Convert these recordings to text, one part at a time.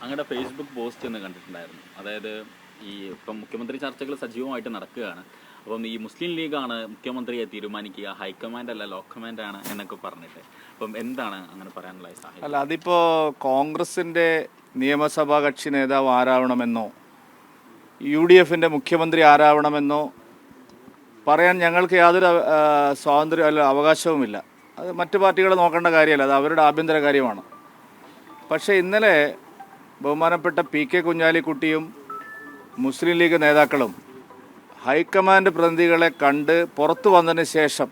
അങ്ങയുടെ Facebook post ഒന്ന് കണ്ടിട്ടുണ്ടായിരുന്നു. അതായത് ഈ ഇപ്പം മുഖ്യമന്ത്രി ചർച്ചകൾ സജീവമായിട്ട് നടക്കുകയാണ്. അപ്പം ഈ മുസ്ലിം ലീഗാണ് മുഖ്യമന്ത്രിയെ തീരുമാനിക്കുക, ഹൈക്കമാൻഡ് അല്ല ലോ കമാൻഡ് ആണ് എന്നൊക്കെ പറഞ്ഞിട്ട്. അപ്പം എന്താണ് അങ്ങനെ പറയാനുള്ള സാഹചര്യം? അല്ല, അതിപ്പോൾ കോൺഗ്രസിൻ്റെ നിയമസഭാ കക്ഷി നേതാവ് ആരാവണമെന്നോ UDFൻ്റെ മുഖ്യമന്ത്രി ആരാവണമെന്നോ പറയാൻ ഞങ്ങൾക്ക് യാതൊരു സ്വാതന്ത്ര്യം അല്ല അവകാശവുമില്ല. അത് മറ്റു പാർട്ടികൾ നോക്കേണ്ട കാര്യമല്ല, അത് അവരുടെ ആഭ്യന്തര കാര്യമാണ്. പക്ഷേ ഇന്നലെ ബഹുമാനപ്പെട്ട PK കുഞ്ഞാലിക്കുട്ടിയും മുസ്ലിം ലീഗ് നേതാക്കളും ഹൈക്കമാൻഡ് പ്രതിനിധികളെ കണ്ട് പുറത്തു വന്നതിന് ശേഷം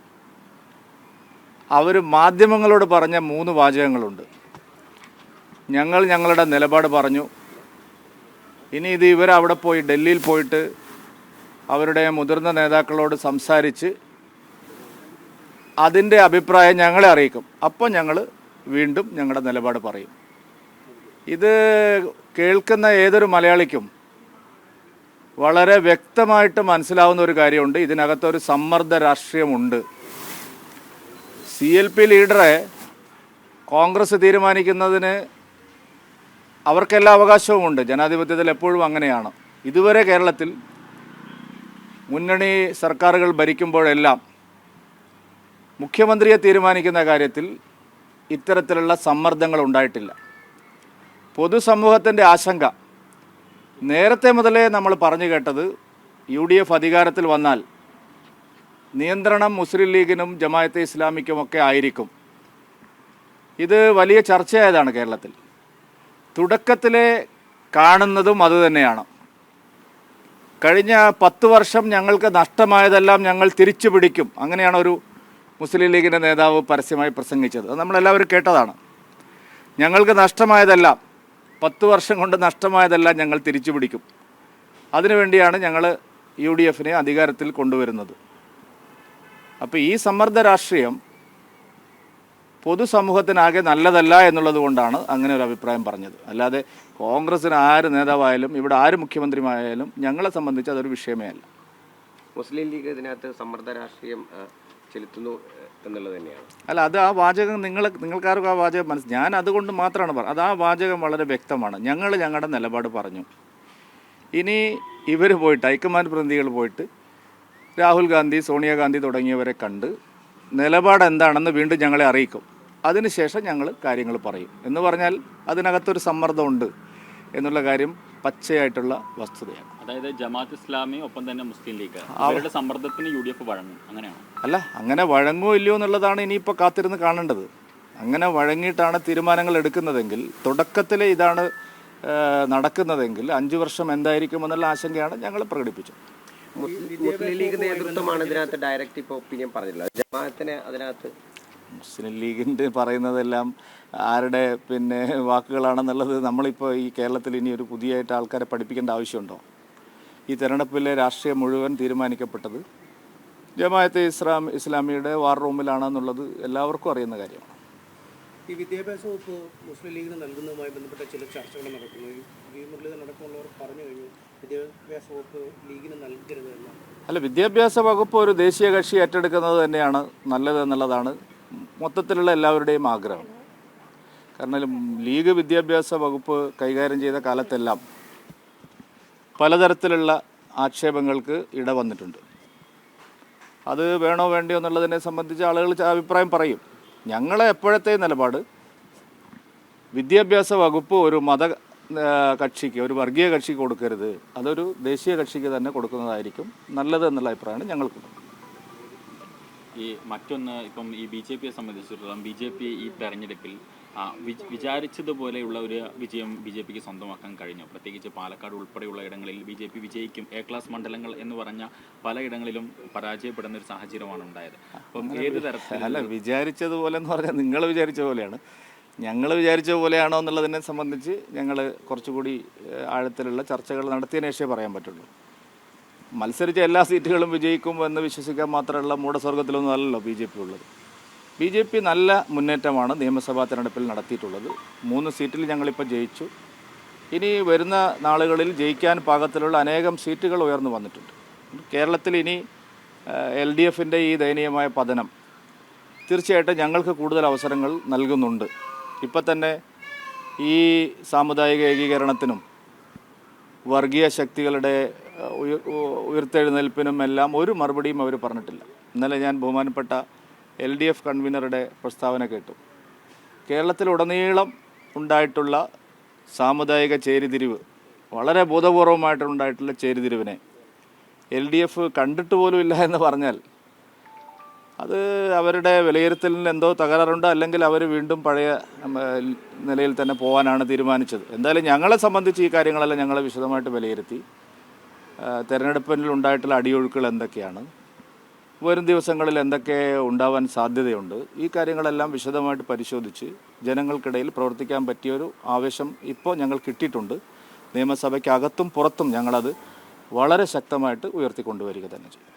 അവർ മാധ്യമങ്ങളോട് പറഞ്ഞ 3 വാചകങ്ങളുണ്ട്. ഞങ്ങൾ ഞങ്ങളുടെ നിലപാട് പറഞ്ഞു, ഇനി ഇത് ഇവരവിടെ പോയി ഡൽഹിയിൽ പോയിട്ട് അവരുടെ മുതിർന്ന നേതാക്കളോട് സംസാരിച്ച് അതിൻ്റെ അഭിപ്രായം ഞങ്ങളെ അറിയിക്കും, അപ്പോൾ ഞങ്ങൾ വീണ്ടും ഞങ്ങളുടെ നിലപാട് പറയും. ഇത് കേൾക്കുന്ന ഏതൊരു മലയാളിക്കും വളരെ വ്യക്തമായിട്ട് മനസ്സിലാവുന്ന ഒരു കാര്യമുണ്ട്, ഇതിനകത്തൊരു സമ്മർദ്ദ രാഷ്ട്രീയമുണ്ട്. CLP ലീഡറെ കോൺഗ്രസ് തീരുമാനിക്കുന്നതിന് അവർക്കെല്ലാ അവകാശവുമുണ്ട്. ജനാധിപത്യത്തിൽ എപ്പോഴും അങ്ങനെയാണ്. ഇതുവരെ കേരളത്തിൽ മുന്നണി സർക്കാരുകൾ ഭരിക്കുമ്പോഴെല്ലാം മുഖ്യമന്ത്രിയെ തീരുമാനിക്കുന്ന കാര്യത്തിൽ ഇത്തരത്തിലുള്ള സമ്മർദ്ദങ്ങൾ ഉണ്ടായിട്ടില്ല. പൊതുസമൂഹത്തിൻ്റെ ആശങ്ക നേരത്തെ മുതലേ നമ്മൾ പറഞ്ഞു കേട്ടത്, UDF അധികാരത്തിൽ വന്നാൽ നിയന്ത്രണം മുസ്ലിം ലീഗിനും ജമാഅത്തെ ഇസ്ലാമിക്കുമൊക്കെ ആയിരിക്കും. ഇത് വലിയ ചർച്ചയായതാണ് കേരളത്തിൽ. തുടക്കത്തിലെ കാണുന്നതും അതുതന്നെയാണ്. കഴിഞ്ഞ 10 വർഷം ഞങ്ങൾക്ക് നഷ്ടമായതെല്ലാം ഞങ്ങൾ തിരിച്ചു പിടിക്കും, അങ്ങനെയാണ് ഒരു മുസ്ലിം ലീഗിൻ്റെ നേതാവ് പരസ്യമായി പ്രസംഗിച്ചത്. അത് നമ്മളെല്ലാവരും കേട്ടതാണ്. ഞങ്ങൾക്ക് നഷ്ടമായതെല്ലാം 10 വർഷം കൊണ്ട് നഷ്ടമായതെല്ലാം ഞങ്ങൾ തിരിച്ചു പിടിക്കും. അതിനുവേണ്ടിയാണ് ഞങ്ങൾ UDFനെ അധികാരത്തിൽ കൊണ്ടുവരുന്നത്. അപ്പോൾ ഈ സമ്മർദ്ദ രാഷ്ട്രീയം പൊതുസമൂഹത്തിനാകെ നല്ലതല്ല എന്നുള്ളത് കൊണ്ടാണ് അങ്ങനെ ഒരു അഭിപ്രായം പറഞ്ഞത്. അല്ലാതെ കോൺഗ്രസ്സിന് ആര് നേതാവായാലും ഇവിടെ ആര് മുഖ്യമന്ത്രിയായാലും ഞങ്ങളെ സംബന്ധിച്ച് അതൊരു വിഷയമേ അല്ല. മുസ്ലിം ലീഗ് ഇതിനകത്ത് സമ്മർദ്ദ രാഷ്ട്രീയം ചെലുത്തുന്നു എന്നുള്ളത് തന്നെയാണ്. അല്ല, അത് ആ വാചകം നിങ്ങൾക്കാർക്കും ആ വാചകം ഞാൻ അതുകൊണ്ട് മാത്രമാണ് പറഞ്ഞത്. അത് ആ വാചകം വളരെ വ്യക്തമാണ്. ഞങ്ങൾ ഞങ്ങളുടെ നിലപാട് പറഞ്ഞു. ഇനി ഇവർ പോയിട്ട് ഹൈക്കമാൻഡ് പ്രതിനിധികൾ പോയിട്ട് രാഹുൽ ഗാന്ധി, സോണിയാഗാന്ധി തുടങ്ങിയവരെ കണ്ട് നിലപാട് എന്താണെന്ന് വീണ്ടും ഞങ്ങളെ അറിയിക്കും. അതിനുശേഷം ഞങ്ങൾ കാര്യങ്ങൾ പറയും എന്ന് പറഞ്ഞാൽ അതിനകത്തൊരു സമ്മർദ്ദമുണ്ട് എന്നുള്ള കാര്യം പച്ചയായിട്ടുള്ള വസ്തുതയാണ്. അതായത് ജമാഅത്ത് ഇസ്ലാമി ഒപ്പം തന്നെ മുസ്ലിം ലീഗ് അവരുടെ സമ്മർദ്ദത്തിന് UDF വഴങ്ങും, അങ്ങനെയാണ്? അല്ല, അങ്ങനെ വഴങ്ങോ ഇല്ലയോ എന്നുള്ളതാണ് ഇനിയിപ്പോൾ കാത്തിരുന്ന് കാണേണ്ടത്. അങ്ങനെ വഴങ്ങിയിട്ടാണ് തീരുമാനങ്ങൾ എടുക്കുന്നതെങ്കിൽ, തുടക്കത്തിലെ ഇതാണ് നടക്കുന്നതെങ്കിൽ 5 വർഷം എന്തായിരിക്കുമെന്നുള്ള ആശങ്കയാണ് ഞങ്ങൾ പ്രകടിപ്പിച്ചത്. മുസ്ലിം ലീഗ് നേതൃത്വമാണ് ഇതിനകത്ത് ഡയറക്റ്റ് ഇപ്പോൾ ഒപ്പീനിയൻ പറഞ്ഞിട്ടുള്ളത്. ജമാഅത്തിനെ അതിനകത്ത് മുസ്ലിം ലീഗിൻ്റെ പറയുന്നതെല്ലാം ആരുടെ വാക്കുകളാണെന്നുള്ളത് നമ്മളിപ്പോൾ ഈ കേരളത്തിൽ ഇനി ഒരു പുതിയതായിട്ട് ആൾക്കാരെ പഠിപ്പിക്കേണ്ട ആവശ്യമുണ്ടോ? ഈ തെരഞ്ഞെടുപ്പിലെ രാഷ്ട്രീയം മുഴുവൻ തീരുമാനിക്കപ്പെട്ടത് ജമാഅത്തെ ഇസ്ലാമിയുടെ വാർ റൂമിലാണെന്നുള്ളത് എല്ലാവർക്കും അറിയുന്ന കാര്യമാണ്. ഈ വിദ്യാഭ്യാസ വകുപ്പ് മുസ്ലിം ലീഗിന് നൽകുന്നതുമായി ബന്ധപ്പെട്ട ചില ചർച്ചകൾ നടക്കുന്നു. ഈ മുരളീധരൻ അടക്കമുള്ളവർ പറഞ്ഞു കഴിഞ്ഞു വിദ്യാഭ്യാസ വകുപ്പ് ലീഗിന് നൽകരുത് എന്ന്. അല്ല, വിദ്യാഭ്യാസ വകുപ്പ് ഒരു ദേശീയ കക്ഷി ഏറ്റെടുക്കുന്നത് തന്നെയാണ് നല്ലത് എന്നുള്ളതാണ് മൊത്തത്തിലുള്ള എല്ലാവരുടെയും ആഗ്രഹം. കാരണം ലീഗ് വിദ്യാഭ്യാസ വകുപ്പ് കൈകാര്യം ചെയ്ത കാലത്തെല്ലാം പലതരത്തിലുള്ള ആക്ഷേപങ്ങൾക്ക് ഇട വന്നിട്ടുണ്ട്. അത് വേണോ വേണ്ടയോ എന്നുള്ളതിനെ സംബന്ധിച്ച് ആളുകൾ അഭിപ്രായം പറയും. ഞങ്ങളെ എപ്പോഴത്തെ നിലപാട് വിദ്യാഭ്യാസ വകുപ്പ് ഒരു മത കക്ഷിക്ക്, ഒരു വർഗീയ കക്ഷിക്ക് കൊടുക്കരുത്, അതൊരു ദേശീയ കക്ഷിക്ക് തന്നെ കൊടുക്കുന്നതായിരിക്കും നല്ലത് എന്നുള്ള അഭിപ്രായമാണ് ഞങ്ങൾക്കുള്ളത്. ഈ മറ്റൊന്ന്, ഇപ്പം ഈ BJPയെ സംബന്ധിച്ചിടത്തോളം BJP ഈ തെരഞ്ഞെടുപ്പിൽ വിചാരിച്ചതുപോലെയുള്ള ഒരു വിജയം BJPക്ക് സ്വന്തമാക്കാൻ കഴിഞ്ഞു. പ്രത്യേകിച്ച് പാലക്കാട് ഉൾപ്പെടെയുള്ള ഇടങ്ങളിൽ BJP വിജയിക്കും, A ക്ലാസ് മണ്ഡലങ്ങൾ എന്ന് പറഞ്ഞ പലയിടങ്ങളിലും പരാജയപ്പെടുന്ന ഒരു സാഹചര്യമാണ് ഉണ്ടായത്. അപ്പം ഏത് തരത്തിൽ? അല്ല, വിചാരിച്ചതുപോലെ എന്ന് പറഞ്ഞാൽ നിങ്ങൾ വിചാരിച്ച പോലെയാണ്. ഞങ്ങൾ വിചാരിച്ച പോലെയാണോ എന്നുള്ളതിനെ സംബന്ധിച്ച് ഞങ്ങൾ കുറച്ചുകൂടി ആഴത്തിലുള്ള ചർച്ചകൾ നടത്തിയതിനു ശേഷമേ പറയാൻ പറ്റുള്ളൂ. മത്സരിച്ച എല്ലാ സീറ്റുകളും വിജയിക്കും എന്ന് വിശ്വസിക്കാൻ മാത്രമുള്ള മൂഢസ്വർഗത്തിലൊന്നും അല്ലല്ലോ BJP ഉള്ളത്. BJP നല്ല മുന്നേറ്റമാണ് നിയമസഭാ തെരഞ്ഞെടുപ്പിൽ നടത്തിയിട്ടുള്ളത്. 3 സീറ്റിൽ ഞങ്ങളിപ്പോൾ ജയിച്ചു. ഇനി വരുന്ന നാളുകളിൽ ജയിക്കാൻ പാകത്തിലുള്ള അനേകം സീറ്റുകൾ ഉയർന്നു വന്നിട്ടുണ്ട്. കേരളത്തിൽ ഇനി LDFൻ്റെ ഈ ദയനീയമായ പതനം തീർച്ചയായിട്ടും ഞങ്ങൾക്ക് കൂടുതൽ അവസരങ്ങൾ നൽകുന്നുണ്ട്. ഇപ്പം തന്നെ ഈ സാമുദായിക ഏകീകരണത്തിനും വർഗീയ ശക്തികളുടെ ഉയർത്തെഴുന്നേൽപ്പിനും എല്ലാം ഒരു മറുപടിയും അവർ പറഞ്ഞിട്ടില്ല. ഇന്നലെ ഞാൻ ബഹുമാനപ്പെട്ട LDF കൺവീനറുടെ പ്രസ്താവന കേട്ടു. കേരളത്തിലുടനീളം ഉണ്ടായിട്ടുള്ള സാമുദായിക ചേരിതിരിവ്, വളരെ ബോധപൂർവമായിട്ടുണ്ടായിട്ടുള്ള ചേരിതിരിവിനെ LDF കണ്ടിട്ട് പോലും ഇല്ല എന്ന് പറഞ്ഞാൽ അത് അവരുടെ വിലയിരുത്തലിന് എന്തോ തകരാറുണ്ട്, അല്ലെങ്കിൽ അവർ വീണ്ടും പഴയ നിലയിൽ തന്നെ പോകാനാണ് തീരുമാനിച്ചത്. എന്തായാലും ഞങ്ങളെ സംബന്ധിച്ച് ഈ കാര്യങ്ങളെല്ലാം ഞങ്ങൾ വിശദമായിട്ട് വിലയിരുത്തി. തെരഞ്ഞെടുപ്പിൽ ഉണ്ടായിട്ടുള്ള അടിയൊഴുക്കുകൾ എന്തൊക്കെയാണ്, വരും ദിവസങ്ങളിൽ എന്തൊക്കെ ഉണ്ടാവാൻ സാധ്യതയുണ്ട്, ഈ കാര്യങ്ങളെല്ലാം വിശദമായിട്ട് പരിശോധിച്ച് ജനങ്ങൾക്കിടയിൽ പ്രവർത്തിക്കാൻ പറ്റിയൊരു ആവേശം ഇപ്പോൾ ഞങ്ങൾ കിട്ടിയിട്ടുണ്ട്. നിയമസഭയ്ക്കകത്തും പുറത്തും ഞങ്ങളത് വളരെ ശക്തമായിട്ട് ഉയർത്തിക്കൊണ്ടുവരിക തന്നെ ചെയ്യും.